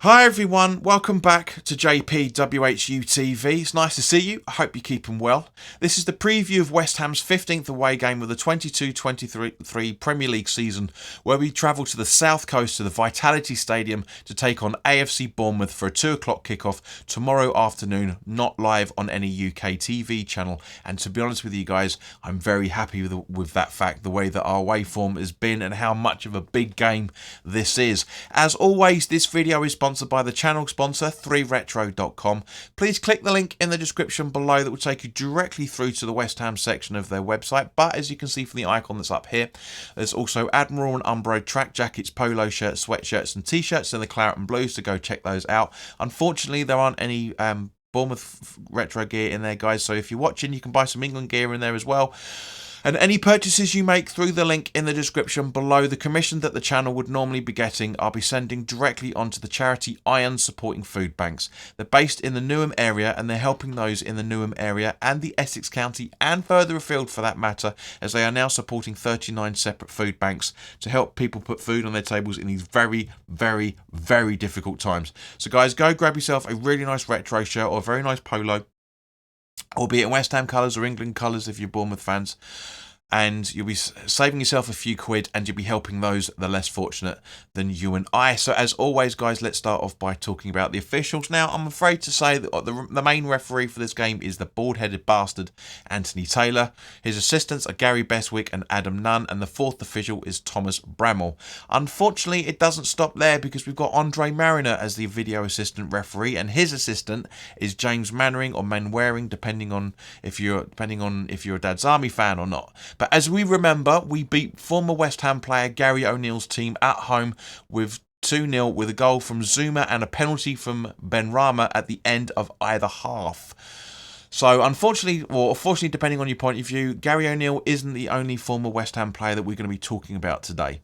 Hi everyone, welcome back to JP WHU TV. It's nice to see you. I hope you're keeping well. This is the preview of West Ham's 15th away game of the 22-23 Premier League season, where we travel to the south coast to the Vitality Stadium to take on AFC Bournemouth for a 2 o'clock kickoff tomorrow afternoon, not live on any UK TV channel. And to be honest with you guys, I'm very happy with that fact, the way that our away form has been and how much of a big game this is. As always, this video is sponsored by the channel sponsor 3retro.com. Please click the link in the description below that will take you directly through to the West Ham section of their website. But as you can see from the icon that's up here, there's also Admiral and Umbro track jackets, polo shirts, sweatshirts and t-shirts in the claret and blues, to go check those out. Unfortunately, there aren't any Bournemouth retro gear in there, guys, so if you're watching, you can buy some England gear in there as well. And any purchases you make through the link in the description below, the commission that the channel would normally be getting, I'll be sending directly onto the charity Iron Supporting Food Banks. They're based in the Newham area, and they're helping those in the Newham area and the Essex County and further afield for that matter, as they are now supporting 39 separate food banks to help people put food on their tables in these very, very, very difficult times. So guys, go grab yourself a really nice retro shirt or a very nice polo, albeit in West Ham colours or England colours if you're Bournemouth fans, and you'll be saving yourself a few quid, and you'll be helping those that are less fortunate than you and I. So as always, guys, let's start off by talking about the officials. Now, I'm afraid to say that the main referee for this game is the bald-headed bastard Anthony Taylor. His assistants are Gary Beswick and Adam Nunn, and the fourth official is Thomas Bramall. Unfortunately, it doesn't stop there, because we've got Andre Mariner as the video assistant referee, and his assistant is James Mannering or Manwaring, depending on if you're a Dad's Army fan or not. But as we remember, we beat former West Ham player Gary O'Neill's team at home with 2-0 with a goal from Zuma and a penalty from Benrahma at the end of either half. So unfortunately, or fortunately, depending on your point of view, Gary O'Neill isn't the only former West Ham player that we're going to be talking about today.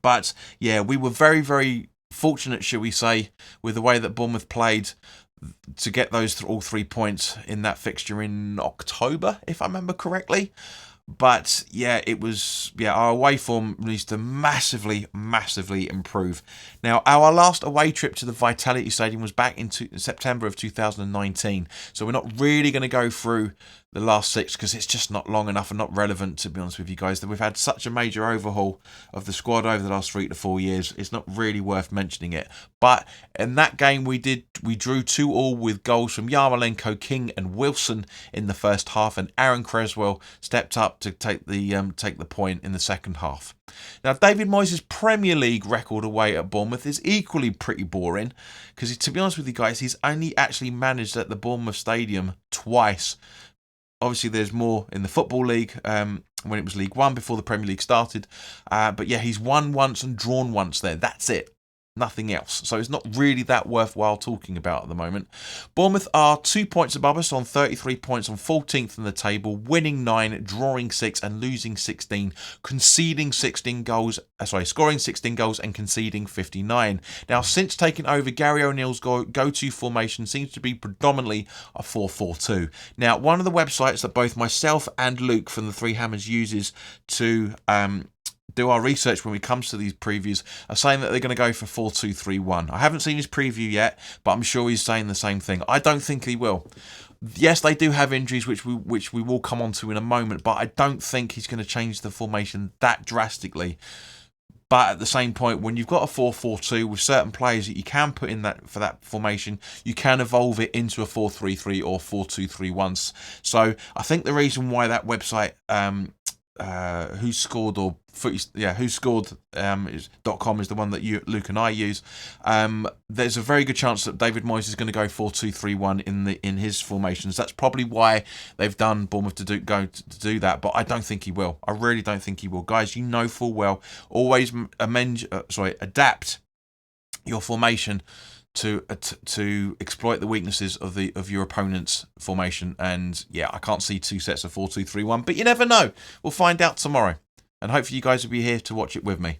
But yeah, we were very, very fortunate, shall we say, with the way that Bournemouth played to get those all 3 points in that fixture in October, if I remember correctly. But yeah, our away form needs to massively improve. Now, our last away trip to the Vitality Stadium was back in September of 2019, so we're not really going to go through the last 6 because it's just not long enough and not relevant, to be honest with you guys. That we've had such a major overhaul of the squad over the last 3 to 4 years, it's not really worth mentioning it. But in that game, we drew 2-2 with goals from Yarmolenko, King and Wilson in the first half, and Aaron Creswell stepped up to take the point in the second half. Now, David Moyes' Premier League record away at Bournemouth is equally pretty boring, because to be honest with you guys, he's only actually managed at the Bournemouth Stadium twice. Obviously, there's more in the Football League when it was League One before the Premier League started. But yeah, he's won once and drawn once there. That's it. Nothing else. So it's not really that worthwhile talking about at the moment. Bournemouth are 2 points above us on 33 points, on 14th in the table, winning 9, drawing 6 and losing 16, scoring 16 goals and conceding 59. Now, since taking over, Gary O'Neill's go-to formation seems to be predominantly a 4-4-2. Now, one of the websites that both myself and Luke from the Three Hammers uses to do our research when it comes to these previews are saying that they're going to go for 4-2-3-1. I haven't seen his preview yet, but I'm sure he's saying the same thing. I don't think he will. Yes, they do have injuries, which we will come on to in a moment, but I don't think he's going to change the formation that drastically. But at the same point, when you've got a 4-4-2 with certain players that you can put in that for that formation, you can evolve it into a 4-3-3 or 4-2-3-1. So I think the reason why that website WhoScored.com is the one that Luke and I use. There's a very good chance that David Moyes is going to go 4-2-3-1 in his formations. That's probably why they've done Bournemouth to do that. But I don't think he will. I really don't think he will, guys. You know full well. Always adapt your formation to exploit the weaknesses of your opponent's formation. And yeah, I can't see 2 sets of 4-2-3-1, but you never know. We'll find out tomorrow, and hopefully you guys will be here to watch it with me.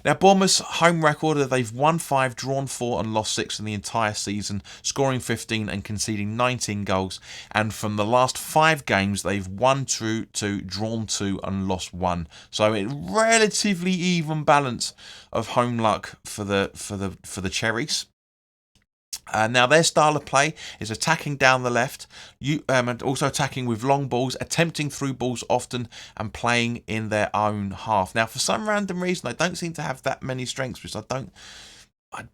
Now, Bournemouth's home record, they've won 5, drawn 4 and lost 6 in the entire season, scoring 15 and conceding 19 goals. And from the last 5 games, they've won 2, drawn 2 and lost 1. So a relatively even balance of home luck for the Cherries. Now their style of play is attacking down the left, and also attacking with long balls, attempting through balls often, and playing in their own half. Now, for some random reason, they don't seem to have that many strengths, which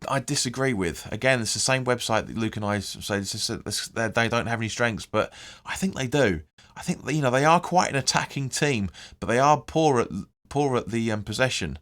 I disagree with. Again, it's the same website that Luke and I say they don't have any strengths, but I think they do. I think they are quite an attacking team, but they are poor at the possession.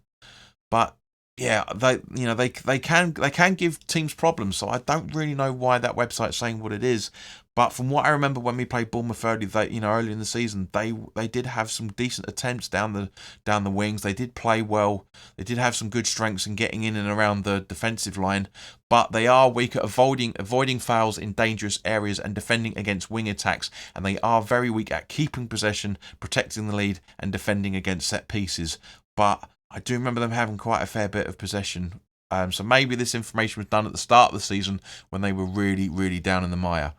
But yeah, they can give teams problems. So I don't really know why that website's saying what it is. But from what I remember when we played Bournemouth early in the season, they did have some decent attempts down the wings. They did play well. They did have some good strengths in getting in and around the defensive line. But they are weak at avoiding fouls in dangerous areas and defending against wing attacks. And they are very weak at keeping possession, protecting the lead, and defending against set pieces. But I do remember them having quite a fair bit of possession. So maybe this information was done at the start of the season when they were really, really down in the mire.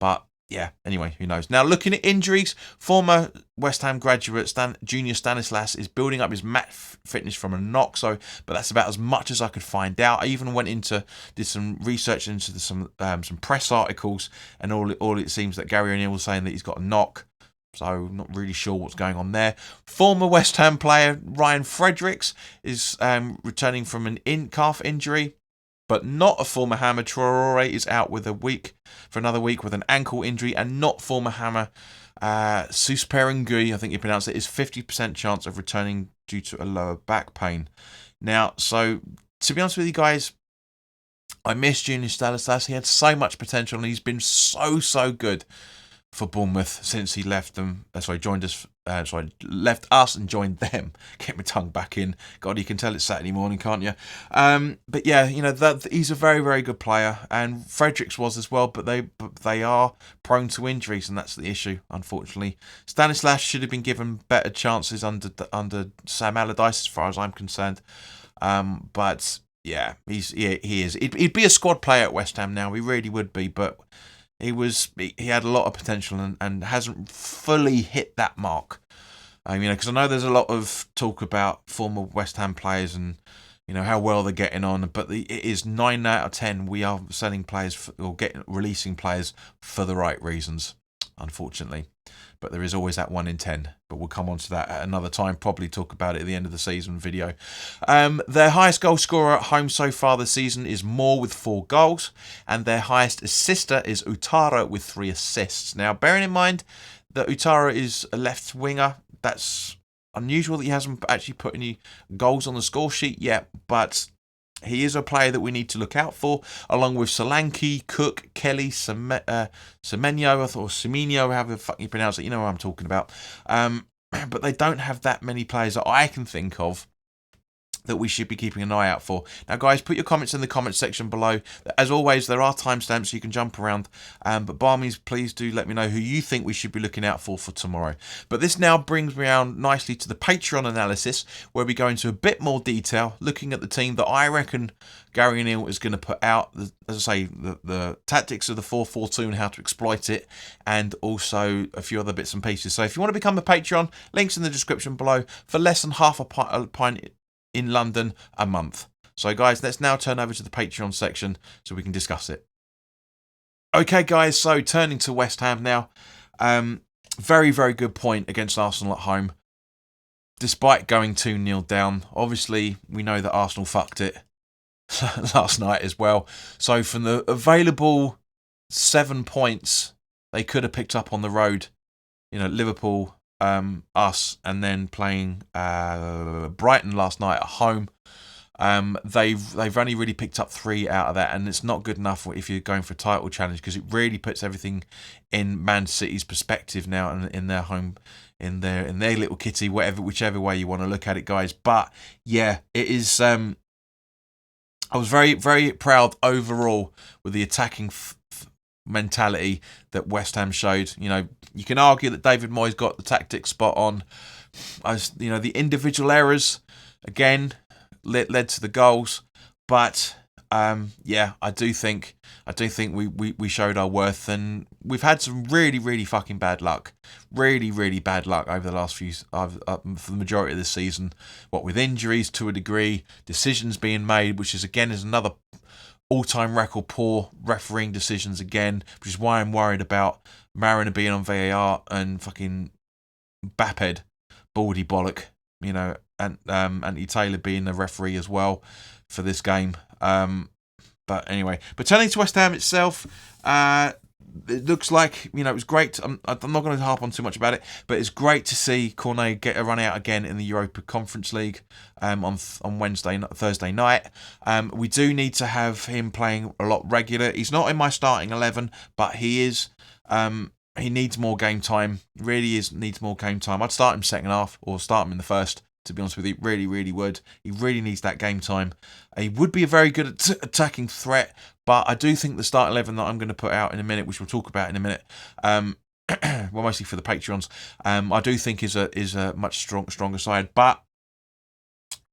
But yeah, anyway, who knows? Now, looking at injuries, former West Ham graduate Junior Stanislas is building up his match fitness from a knock. But that's about as much as I could find out. I even did some research into some press articles, and all it seems that Gary O'Neill was saying that he's got a knock. So not really sure what's going on there. Former West Ham player Ryan Fredericks is returning from an calf injury. But not a former Hammer. Traore is out for another week with an ankle injury, and not former Hammer Susperengui, I think you pronounce it, is 50% chance of returning due to a lower back pain. Now, so to be honest with you guys, I miss Junior Stanislas. He had so much potential, and he's been so good for Bournemouth since he left them. Left us and joined them. Get my tongue back in. God, you can tell it's Saturday morning, can't you? But yeah, he's a very, very good player, and Fredericks was as well. But they are prone to injuries, and that's the issue, unfortunately. Stanislas should have been given better chances under Sam Allardyce, as far as I'm concerned. But yeah, he is. He'd be a squad player at West Ham now. He really would be, but he had a lot of potential and hasn't fully hit that mark. Because I know there's a lot of talk about former West Ham players and how well they're getting on, but it is 9 out of 10 we are selling players releasing players for the right reasons, unfortunately. But there is always that 1 in 10. But we'll come on to that at another time. Probably talk about it at the end of the season video. Their highest goal scorer at home so far this season is Moore with 4 goals. And their highest assister is Utara with 3 assists. Now, bearing in mind that Utara is a left winger, that's unusual that he hasn't actually put any goals on the score sheet yet. But he is a player that we need to look out for, along with Solanke, Cook, Kelly, Semenyo, or Semenyo, however the fuck you pronounce it. You know what I'm talking about. But they don't have that many players that I can think of that we should be keeping an eye out for. Now, guys, put your comments in the comments section below. As always, there are timestamps so you can jump around. But by all means, please do let me know who you think we should be looking out for tomorrow. But this now brings me around nicely to the Patreon analysis, where we go into a bit more detail, looking at the team that I reckon Gary O'Neill is going to put out. As I say, the tactics of the 4-4-2 and how to exploit it, and also a few other bits and pieces. So if you want to become a Patreon, links in the description below for less than half a pint in London a month. So guys, let's now turn over to the Patreon section so we can discuss it. Okay guys, so turning to West Ham now. Very, very good point against Arsenal at home. Despite going 2-0 down, obviously we know that Arsenal fucked it last night as well. So from the available 7 points they could have picked up on the road, Liverpool, us, and then playing Brighton last night at home. They've only really picked up 3 out of that, and it's not good enough if you're going for a title challenge, because it really puts everything in Man City's perspective now, and in their home, in their little kitty, whichever way you want to look at it, guys. But yeah, it is. I was very, very proud overall with the attacking mentality that West Ham showed. You can argue that David Moyes got the tactics spot on. The individual errors again led to the goals, but I do think we showed our worth, and we've had some really, really fucking bad luck, really, really bad luck over the last few for the majority of this season. What with injuries to a degree, decisions being made, which is another all-time record poor refereeing decisions again, which is why I'm worried about Mariner being on VAR and fucking Baped, baldy bollock, you know, and Anthony Taylor being the referee as well for this game. But anyway, but turning to West Ham itself, it looks like, you know, it was great. I'm not going to harp on too much about it, but it's great to see Cornet get a run out again in the Europa Conference League on Thursday night. We do need to have him playing a lot regular. He's not in my starting 11, but he is. He needs more game time. Really needs more game time. I'd start him second half or start him in the first. To be honest with you, really would. He really needs that game time. He would be a very good attacking threat, but I do think the start 11 that I'm going to put out in a minute, which we'll talk about in a minute, well, mostly for the Patreons, I do think is a much stronger side. But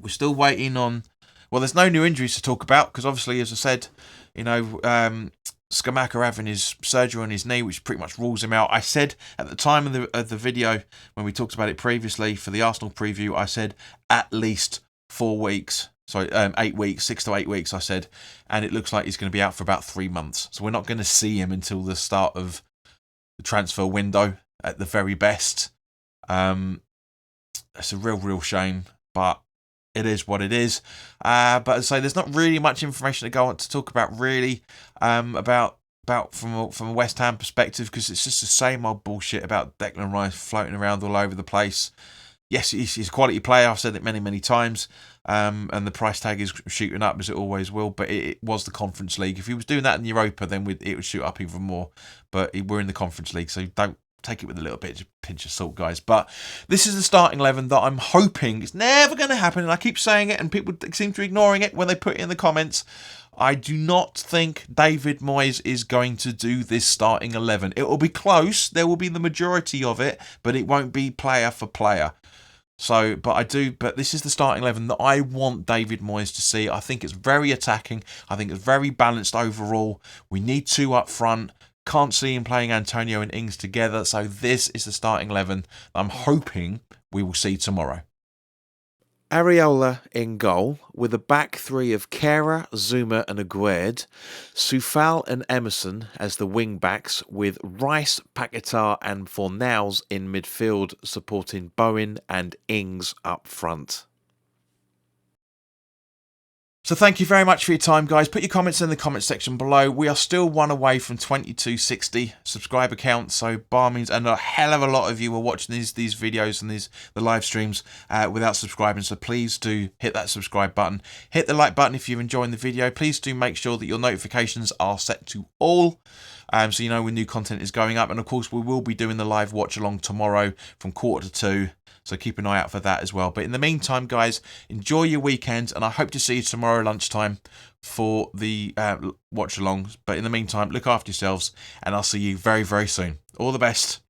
we're still waiting on. Well, there's no new injuries to talk about because obviously, as I said, you know, Scamacca having his surgery on his knee, which pretty much rules him out. I said at the time of the video when we talked about it previously for the Arsenal preview, I said at least 4 weeks. Sorry, 8 weeks, 6 to 8 weeks. I said, and it looks like he's going to be out for about 3 months. So we're not going to see him until the start of the transfer window at the very best. It's a real shame, but it is what it is. But as I say, there's not really much information to go on to talk about really about from a West Ham perspective, because it's just the same old bullshit about Declan Rice floating around all over the place. Yes, he's a quality player. I've said it many times. And the price tag is shooting up as it always will. But it was the Conference League. If he was doing that in Europa, then it would shoot up even more. But we're in the Conference League, so don't take it with a little bit of pinch of salt, guys. But this is the starting 11 that I'm hoping it's never going to happen. And I keep saying it, and people seem to be ignoring it when they put it in the comments. I do not think David Moyes is going to do this starting 11. It will be close. There will be the majority of it, but it won't be player for player. So, but this is the starting 11 that I want David Moyes to see. I think it's very attacking. I think it's very balanced overall. We need 2 up front. Can't see him playing Antonio and Ings together. So this is the starting 11 that I'm hoping we will see tomorrow. Areola in goal, with a back 3 of Kehrer, Zuma and Aguerd, Soufal and Emerson as the wing-backs, with Rice, Paquetá and Fornals in midfield, supporting Bowen and Ings up front. So thank you very much for your time, guys. Put your comments in the comment section below. We are still 1 away from 2260 subscriber count. So bar means, and a hell of a lot of you are watching these videos and the live streams without subscribing. So please do hit that subscribe button. Hit the like button if you're enjoying the video. Please do make sure that your notifications are set to all. So you know when new content is going up. And of course, we will be doing the live watch along tomorrow from 1:45. So keep an eye out for that as well. But in the meantime, guys, enjoy your weekend. And I hope to see you tomorrow lunchtime for the watch alongs. But in the meantime, look after yourselves. And I'll see you very soon. All the best.